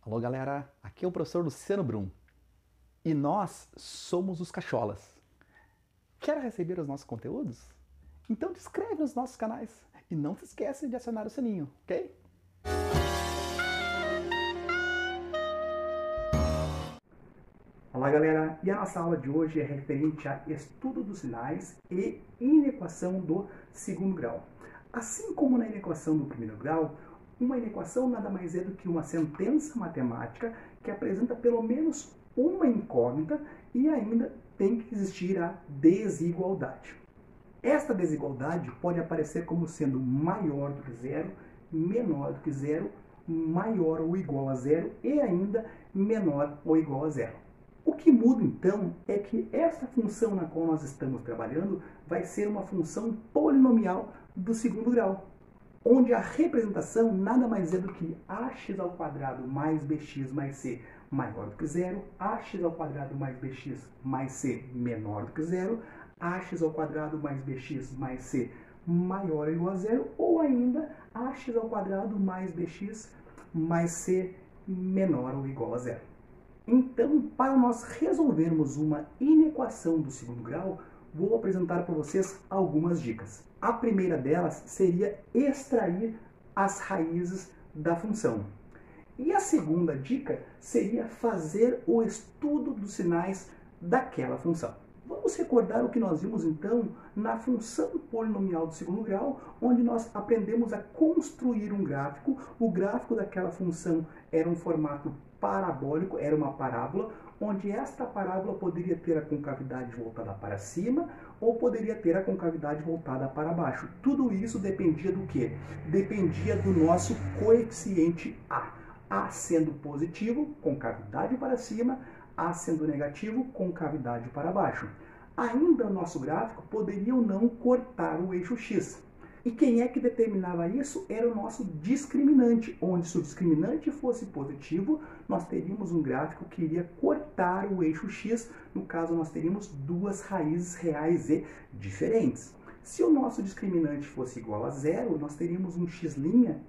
Alô galera, aqui é o professor Luciano Brum e nós somos os Cacholas. Quer receber os nossos conteúdos? Então te inscreve nos nossos canais e não se esqueça de acionar o sininho, ok? Olá galera, e a nossa aula de hoje é referente a estudo dos sinais e inequação do segundo grau. Assim como na inequação do primeiro grau, uma inequação nada mais é do que uma sentença matemática que apresenta pelo menos uma incógnita e ainda tem que existir a desigualdade. Esta desigualdade pode aparecer como sendo maior do que zero, menor do que zero, maior ou igual a zero e ainda menor ou igual a zero. O que muda então é que esta função na qual nós estamos trabalhando vai ser uma função polinomial do segundo grau, onde a representação nada mais é do que ax ao quadrado mais bx mais c maior do que zero, ax ao quadrado mais bx mais c menor do que zero, ax ao quadrado mais bx mais c maior ou igual a zero, ou ainda ax ao quadrado mais bx mais c menor ou igual a zero. Então, para nós resolvermos uma inequação do segundo grau, vou apresentar para vocês algumas dicas. A primeira delas seria extrair as raízes da função. E a segunda dica seria fazer o estudo dos sinais daquela função. Vamos recordar o que nós vimos então na função polinomial do segundo grau, onde nós aprendemos a construir um gráfico. O gráfico daquela função era um formato parabólico, era uma parábola, onde esta parábola poderia ter a concavidade voltada para cima ou poderia ter a concavidade voltada para baixo. Tudo isso dependia do quê? Dependia do nosso coeficiente A. A sendo positivo, concavidade para cima, A sendo negativo, concavidade para baixo. Ainda o nosso gráfico poderia ou não cortar o eixo X. E quem é que determinava isso? Era o nosso discriminante, onde se o discriminante fosse positivo, nós teríamos um gráfico que iria cortar o eixo X, no caso nós teríamos duas raízes reais e diferentes. Se o nosso discriminante fosse igual a zero, nós teríamos um x'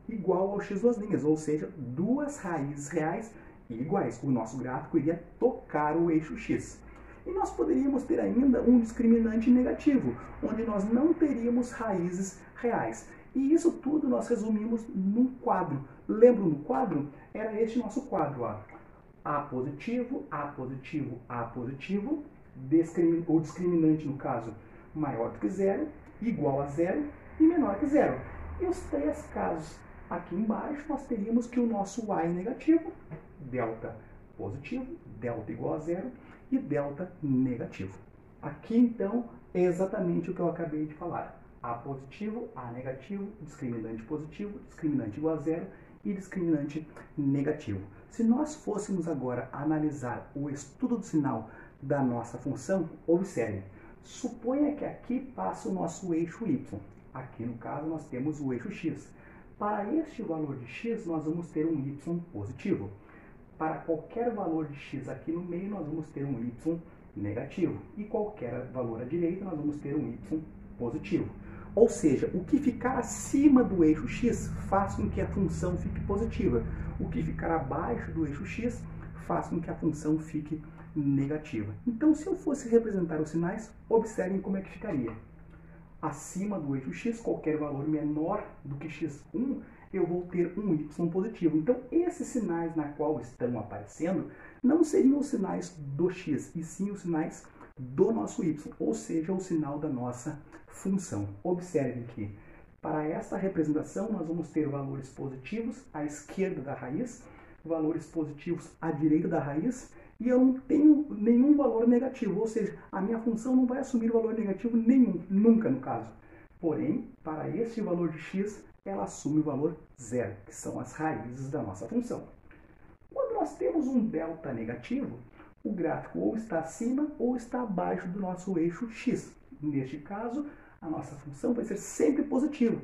igual ao x duas linhas, ou seja, duas raízes reais e iguais. O nosso gráfico iria tocar o eixo X. E nós poderíamos ter ainda um discriminante negativo, onde nós não teríamos raízes reais. E isso tudo nós resumimos num quadro. Lembram do quadro? Era este nosso quadro, ó. A positivo, A positivo, A positivo, o discriminante, no caso, maior do que zero, igual a zero e menor que zero. E os três casos aqui embaixo, nós teríamos que o nosso A é negativo, delta positivo, delta igual a zero, e delta negativo. Aqui, então, é exatamente o que eu acabei de falar. A positivo, A negativo, discriminante positivo, discriminante igual a zero e discriminante negativo. Se nós fôssemos agora analisar o estudo do sinal da nossa função, observe. Suponha que aqui passa o nosso eixo y. Aqui, no caso, nós temos o eixo x. Para este valor de x, nós vamos ter um y positivo. Para qualquer valor de x aqui no meio, nós vamos ter um y negativo. E qualquer valor à direita, nós vamos ter um y positivo. Ou seja, o que ficar acima do eixo x faz com que a função fique positiva. O que ficar abaixo do eixo x faz com que a função fique negativa. Então, se eu fosse representar os sinais, observem como é que ficaria. Acima do eixo x, qualquer valor menor do que x1, eu vou ter um y positivo. Então, esses sinais na qual estão aparecendo não seriam os sinais do x, e sim os sinais do nosso y, ou seja, o sinal da nossa função. Observem que, para esta representação, nós vamos ter valores positivos à esquerda da raiz, valores positivos à direita da raiz, e eu não tenho nenhum valor negativo, ou seja, a minha função não vai assumir valor negativo nenhum, nunca no caso. Porém, para este valor de x, ela assume o valor zero, que são as raízes da nossa função. Quando nós temos um delta negativo, o gráfico ou está acima ou está abaixo do nosso eixo x. Neste caso, a nossa função vai ser sempre positiva.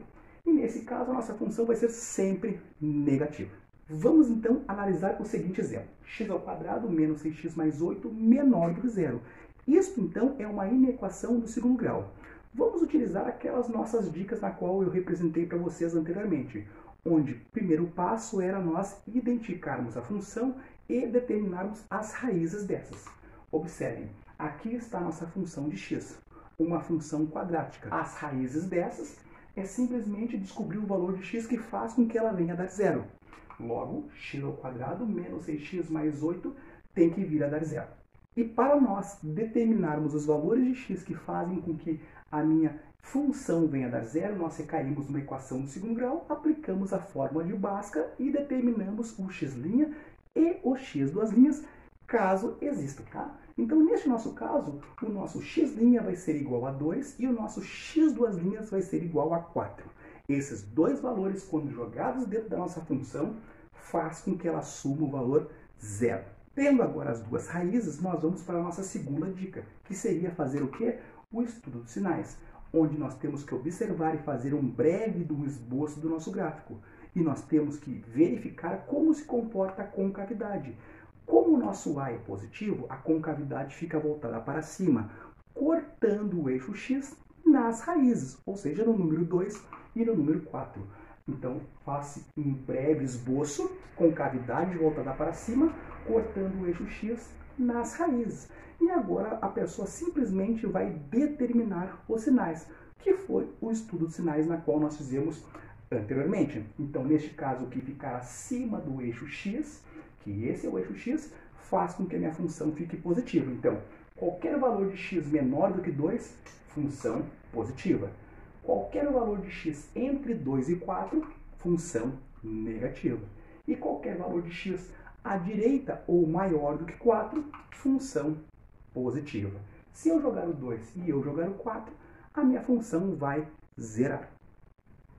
E nesse caso, a nossa função vai ser sempre negativa. Vamos então analisar o seguinte exemplo. X ao quadrado menos 6x mais 8 menor do que zero. Isto então é uma inequação do segundo grau. Vamos utilizar aquelas nossas dicas na qual eu representei para vocês anteriormente, onde o primeiro passo era nós identificarmos a função e determinarmos as raízes dessas. Observem, aqui está a nossa função de x, uma função quadrática. As raízes dessas é simplesmente descobrir o valor de x que faz com que ela venha a dar zero. Logo, x ao quadrado menos 6x mais 8 tem que vir a dar zero. E para nós determinarmos os valores de x que fazem com que a minha função venha a dar zero, nós recaímos numa equação do segundo grau, aplicamos a fórmula de Bhaskara e determinamos o x' e o x duas linhas, caso exista, tá? Então, neste nosso caso, o nosso x' vai ser igual a 2 e o nosso x duas linhas vai ser igual a 4. Esses dois valores, quando jogados dentro da nossa função, faz com que ela assuma o valor zero. Tendo agora as duas raízes, nós vamos para a nossa segunda dica, que seria fazer o quê? O estudo dos sinais, onde nós temos que observar e fazer um breve do esboço do nosso gráfico. E nós temos que verificar como se comporta a concavidade. Como o nosso A é positivo, a concavidade fica voltada para cima, cortando o eixo x nas raízes, ou seja, no número 2 e no número 4. Então, faça um breve esboço, concavidade voltada para cima, cortando o eixo x nas raízes. E agora a pessoa simplesmente vai determinar os sinais, que foi o estudo de sinais na qual nós fizemos anteriormente. Então, neste caso, o que ficar acima do eixo x, que esse é o eixo x, faz com que a minha função fique positiva. Então, qualquer valor de x menor do que 2, função positiva. Qualquer valor de x entre 2 e 4, função negativa. E qualquer valor de x à direita ou maior do que 4, função positiva. Se eu jogar o 2 e eu jogar o 4, a minha função vai zerar.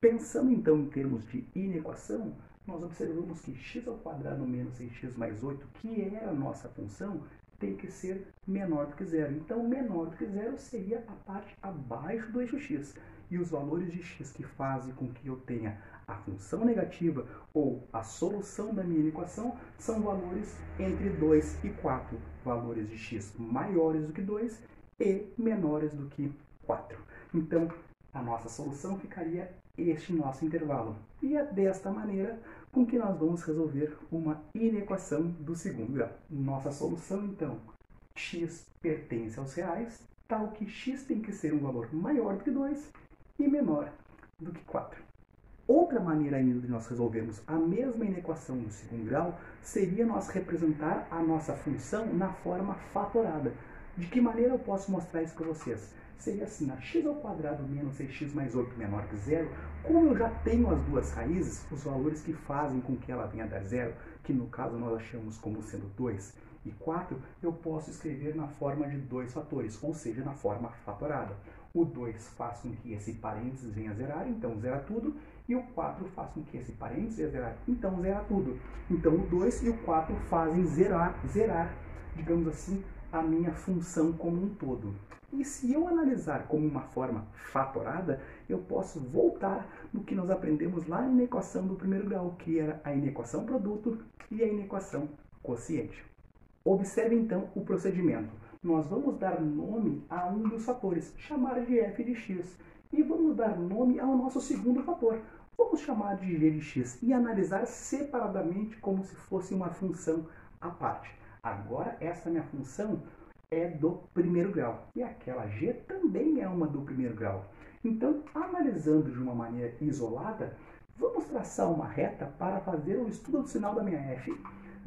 Pensando então em termos de inequação, nós observamos que x ao quadrado menos 6x mais 8, que era a nossa função, tem que ser menor do que zero. Então, menor do que zero seria a parte abaixo do eixo x. E os valores de x que fazem com que eu tenha a função negativa ou a solução da minha equação são valores entre 2 e 4. Valores de x maiores do que 2 e menores do que 4. Então, a nossa solução ficaria este nosso intervalo. E é desta maneira com que nós vamos resolver uma inequação do segundo grau. Nossa solução, então, x pertence aos reais, tal que x tem que ser um valor maior do que 2 e menor do que 4. Outra maneira ainda de nós resolvermos a mesma inequação do segundo grau seria nós representar a nossa função na forma fatorada. De que maneira eu posso mostrar isso para vocês? Seria assim, a x ao quadrado menos 6x mais 8 menor que zero, como eu já tenho as duas raízes, os valores que fazem com que ela venha a dar zero, que no caso nós achamos como sendo 2 e 4, eu posso escrever na forma de dois fatores, ou seja, na forma fatorada. O 2 faz com que esse parênteses venha a zerar, então zera tudo, e o 4 faz com que esse parênteses venha a zerar, então zera tudo. Então o 2 e o 4 fazem zerar, digamos assim, a minha função como um todo. E se eu analisar como uma forma fatorada, eu posso voltar no que nós aprendemos lá na equação do primeiro grau, que era a inequação produto e a inequação quociente. Observe então o procedimento. Nós vamos dar nome a um dos fatores, chamar de f de x, e vamos dar nome ao nosso segundo fator, vamos chamar de g de x, e analisar separadamente como se fosse uma função à parte. Agora, essa minha função é do primeiro grau, e aquela g também é uma do primeiro grau. Então, analisando de uma maneira isolada, vamos traçar uma reta para fazer o estudo do sinal da minha f,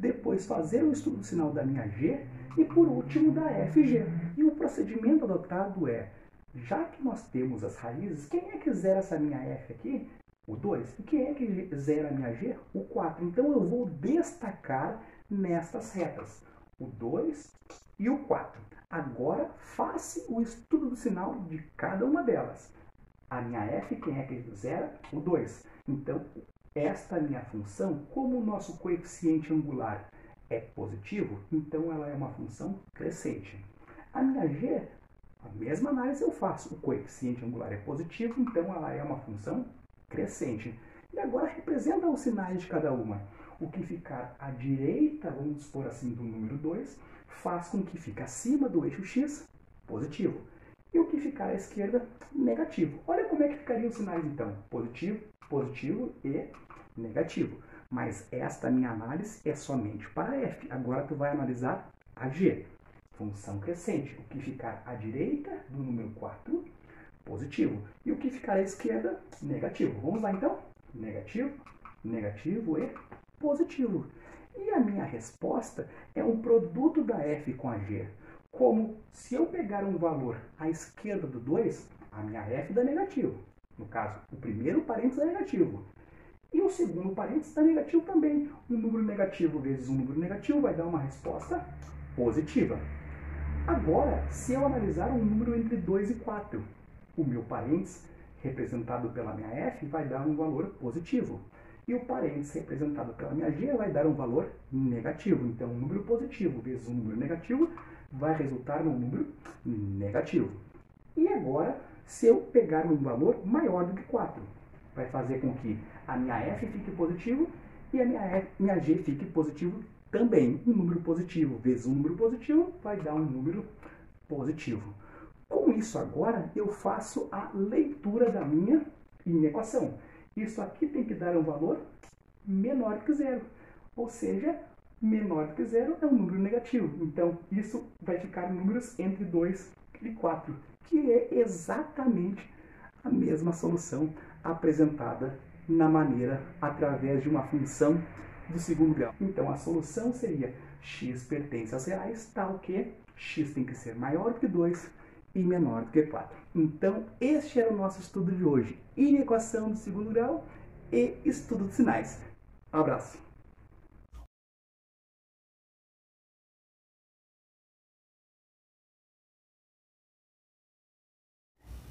depois fazer o estudo do sinal da minha g, e por último da fg. E o procedimento adotado é, já que nós temos as raízes, quem é que zera essa minha f aqui? O 2. E quem é que zera a minha g? O 4. Então eu vou destacar nestas retas o 2 e o 4. Agora faça o estudo do sinal de cada uma delas. A minha f, quem é que zera? O 2. Então, esta minha função, como o nosso coeficiente angular é positivo, então ela é uma função crescente. A minha g, a mesma análise eu faço. O coeficiente angular é positivo, então ela é uma função crescente. E agora representa os sinais de cada uma. O que ficar à direita, vamos supor assim, do número 2, faz com que fique acima do eixo x, positivo. E o que ficar à esquerda, negativo. Olha como é que ficariam os sinais então. Positivo, positivo e negativo. Mas esta minha análise é somente para f. Agora tu vai analisar a g. Função crescente. O que ficar à direita do número 4, positivo. E o que ficar à esquerda, negativo. Vamos lá então? Negativo, negativo e positivo. E a minha resposta é um produto da f com a g. Como se eu pegar um valor à esquerda do 2, a minha f dá negativo. No caso, o primeiro parênteses é negativo. E o segundo parênteses dá negativo também. Um número negativo vezes um número negativo vai dar uma resposta positiva. Agora, se eu analisar um número entre 2 e 4, o meu parênteses, representado pela minha f, vai dar um valor positivo. E o parênteses, representado pela minha g, vai dar um valor negativo. Então, um número positivo vezes um número negativo vai resultar num número negativo. E agora, se eu pegar um valor maior do que 4, vai fazer com que a minha f fique positivo e a minha g fique positivo também. Um número positivo vezes um número positivo vai dar um número positivo. Com isso agora, eu faço a leitura da minha inequação. Isso aqui tem que dar um valor menor do que zero. Ou seja, menor do que zero é um número negativo. Então, isso vai ficar números entre 2 e 4, que é exatamente a mesma solução apresentada na maneira através de uma função do segundo grau. Então, a solução seria x pertence aos reais, tal que x tem que ser maior do que 2 e menor do que 4. Então, este era o nosso estudo de hoje. Inequação do segundo grau e estudo de sinais. Um abraço.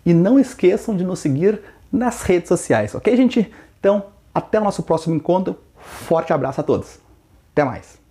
E não esqueçam de nos seguir nas redes sociais, ok, gente? Então, até o nosso próximo encontro. Forte abraço a todos. Até mais.